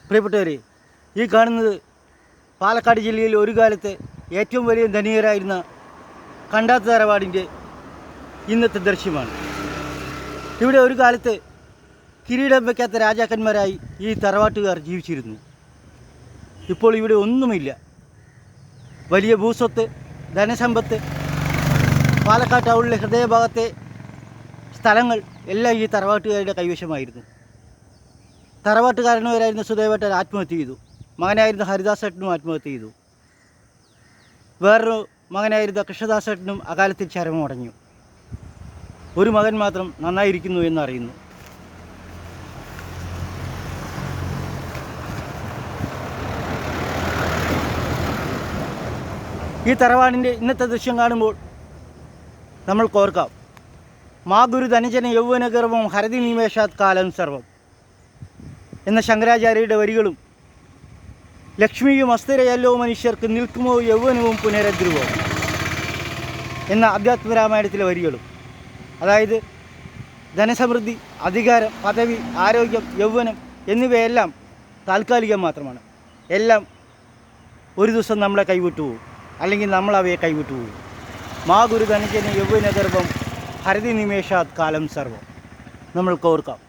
പ്രിയപ്പെട്ടവരെ, ഈ കാണുന്നത് പാലക്കാട് ജില്ലയിൽ ഒരു കാലത്തെ ഏറ്റവും വലിയ ധനികരായിരുന്ന കണ്ടാത്ത തറവാടിൻ്റെ ഇന്നത്തെ ദൃശ്യമാണ്. ഇവിടെ ഒരു കാലത്ത് കിരീടം വയ്ക്കാത്ത രാജാക്കന്മാരായി ഈ തറവാട്ടുകാർ ജീവിച്ചിരുന്നു. ഇപ്പോൾ ഇവിടെ ഒന്നുമില്ല. വലിയ ഭൂസ്വത്ത്, ധനസമ്പത്ത്, പാലക്കാട് ടൗണിലെ ഹൃദയഭാഗത്തെ സ്ഥലങ്ങൾ എല്ലാം ഈ തറവാട്ടുകാരുടെ കൈവശമായിരുന്നു. തറവാട്ടുകാരനവരായിരുന്ന സുദേവേട്ടൻ ആത്മഹത്യ ചെയ്തു. മകനായിരുന്ന ഹരിദാസേട്ടനും ആത്മഹത്യ ചെയ്തു. വേറൊരു മകനായിരുന്ന കൃഷ്ണദാസേട്ടനും അകാലത്തിൽ ചരമമടഞ്ഞു. ഒരു മകൻ മാത്രം നന്നായിരിക്കുന്നു എന്നറിയുന്നു. ഈ തറവാടിൻ്റെ ഇന്നത്തെ ദൃശ്യം കാണുമ്പോൾ നമ്മൾ കോർക്കാം, മാ ഗുരു ധനജന യൗവനഗർവം ഹരതി നിമേഷാത് കാലം സർവം എന്ന ശങ്കരാചാര്യരുടെ വരികളും ലക്ഷ്മിയും അസ്ഥിരയല്ലോ മനുഷ്യർക്ക് നിൽക്കുമോ യൗവനവും പുനരദ്രുവോ എന്ന അധ്യാത്മരാമായണത്തിലെ വരികളും, അതായത് ധനസമൃദ്ധി, അധികാരം, പദവി, ആരോഗ്യം, യൗവനം എന്നിവയെല്ലാം താൽക്കാലികം മാത്രമാണ്. എല്ലാം ഒരു ദിവസം നമ്മളെ കൈവിട്ടു പോകും, അല്ലെങ്കിൽ നമ്മൾ അവയെ കൈവിട്ടു പോകും. മാ ഗുരു ധനജന യൗവനഗർഭം ഹരതി നിമേഷാത് കാലം സർവം നമ്മൾ ഓർക്കാം.